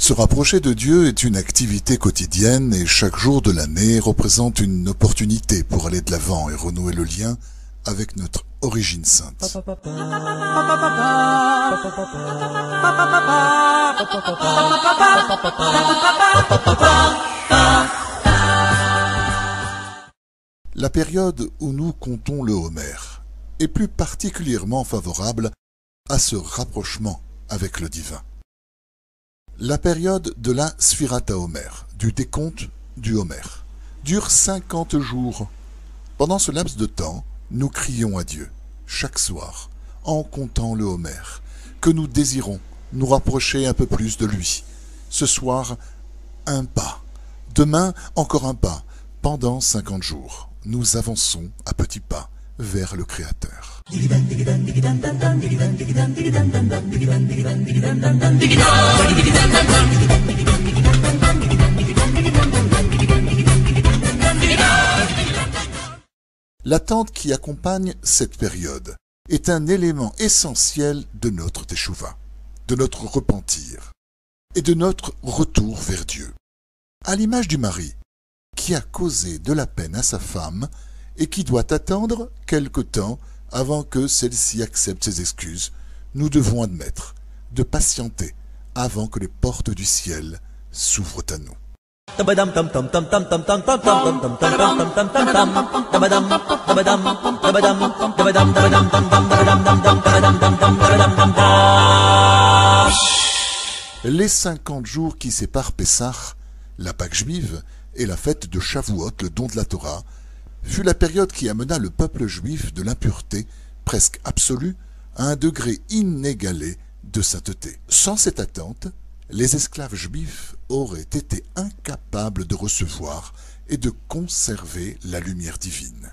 Se rapprocher de Dieu est une activité quotidienne et chaque jour de l'année représente une opportunité pour aller de l'avant et renouer le lien avec notre origine sainte. La période où nous comptons le Homer est plus particulièrement favorable à ce rapprochement avec le divin. La période de la Sphirata Homer, du décompte du Homer, dure 50 jours. Pendant ce laps de temps, nous crions à Dieu, chaque soir, en comptant le Homer, que nous désirons nous rapprocher un peu plus de lui. Ce soir, un pas. Demain, encore un pas. Pendant 50 jours, nous avançons à petits pas vers le Créateur. L'attente qui accompagne cette période est un élément essentiel de notre teshuva, de notre repentir et de notre retour vers Dieu. À l'image du mari qui a causé de la peine à sa femme et qui doit attendre quelque temps avant que celle-ci accepte ses excuses, nous devons admettre de patienter avant que les portes du ciel s'ouvrent à nous. Les 50 jours qui séparent Pessah, la Pâque juive, et la fête de Shavuot, le don de la Torah, fut la période qui amena le peuple juif de l'impureté presque absolue à un degré inégalé de sainteté. Sans cette attente, les esclaves juifs auraient été incapables de recevoir et de conserver la lumière divine.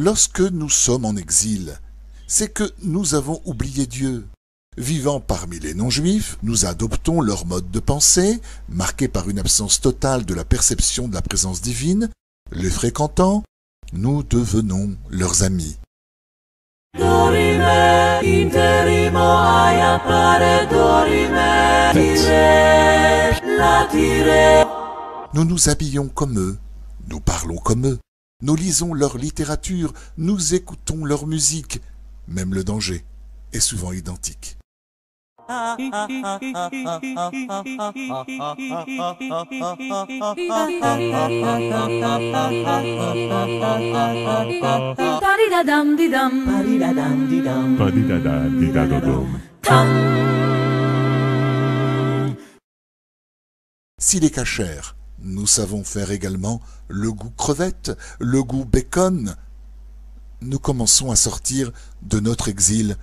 Lorsque nous sommes en exil, c'est que nous avons oublié Dieu. Vivant parmi les non-juifs, nous adoptons leur mode de pensée, marqué par une absence totale de la perception de la présence divine. Les fréquentant, nous devenons leurs amis. Nous nous habillons comme eux, nous parlons comme eux, nous lisons leur littérature, nous écoutons leur musique. Même le danger est souvent identique. S'il est cachère, nous savons faire également le goût crevette, le goût bacon. Nous commençons à sortir de notre exil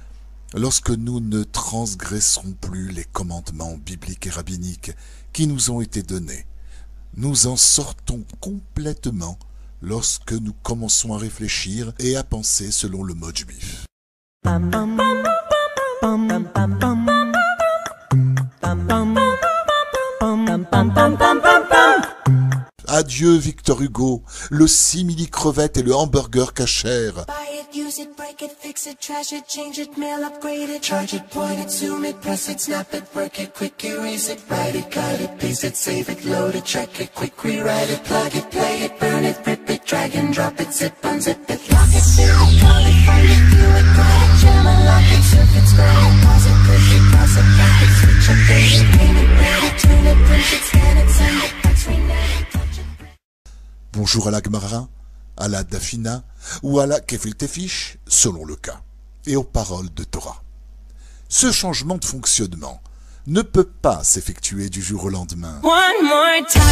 lorsque nous ne transgresserons plus les commandements bibliques et rabbiniques qui nous ont été donnés. Nous en sortons complètement lorsque nous commençons à réfléchir et à penser selon le mode juif. Adieu Victor Hugo, le simili-crevette et le hamburger cachère. Bonjour à la Gemara, à la Dafina ou à la Gefilte Fish, selon le cas, et aux paroles de Torah. Ce changement de fonctionnement ne peut pas s'effectuer du jour au lendemain. One more time.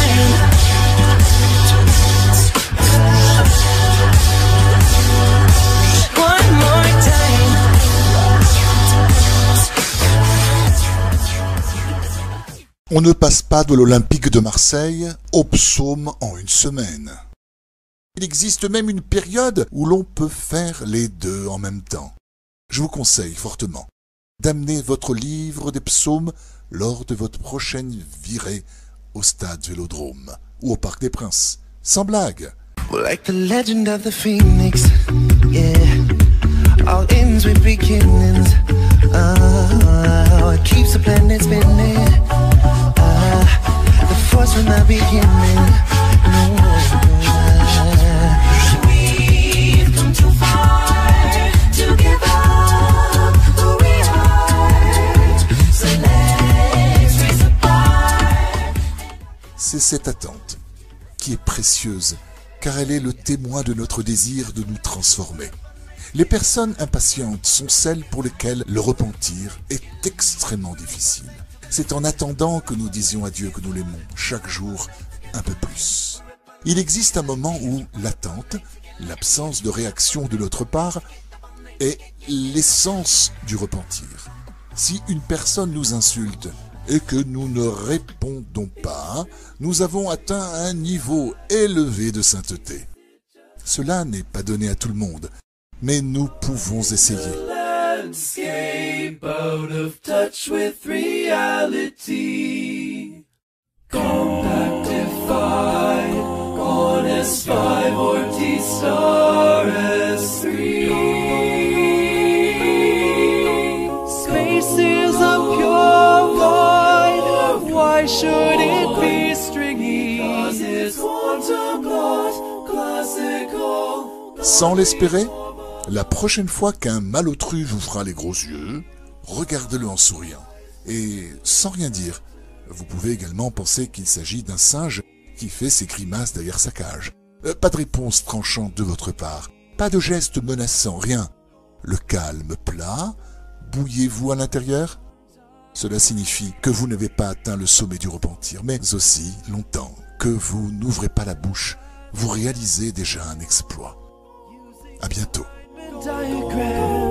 One more time. On ne passe pas de l'Olympique de Marseille au psaume en une semaine. Il existe même une période où l'on peut faire les deux en même temps. Je vous conseille fortement d'amener votre livre des psaumes lors de votre prochaine virée au stade Vélodrome ou au Parc des Princes. Sans blague. Like the legend of the phoenix, yeah. All ends with beginnings. It keeps the planet spinning. The force from the beginning. We've come too far to give up who we are. So let's raise a bar. C'est cette attente qui est précieuse, car elle est le témoin de notre désir de nous transformer. Les personnes impatientes sont celles pour lesquelles le repentir est extrêmement difficile. C'est en attendant que nous disions à Dieu que nous l'aimons chaque jour un peu plus. Il existe un moment où l'attente, l'absence de réaction de notre part, est l'essence du repentir. Si une personne nous insulte et que nous ne répondons pas, nous avons atteint un niveau élevé de sainteté. Cela n'est pas donné à tout le monde, mais nous pouvons essayer. Landscape out of touch with reality. Compactified on S5 or T-Star S3. Space is a pure void. Why should it be stringy? 'Cause it's quantum dot classical. Sans l'espérer, la prochaine fois qu'un malotru vous fera les gros yeux, regardez-le en souriant. Et sans rien dire, vous pouvez également penser qu'il s'agit d'un singe qui fait ses grimaces derrière sa cage. Pas de réponse tranchante de votre part, pas de geste menaçant, rien. Le calme plat, bouillez-vous à l'intérieur? Cela signifie que vous n'avez pas atteint le sommet du repentir, mais aussi longtemps que vous n'ouvrez pas la bouche, vous réalisez déjà un exploit. À bientôt. Diagram.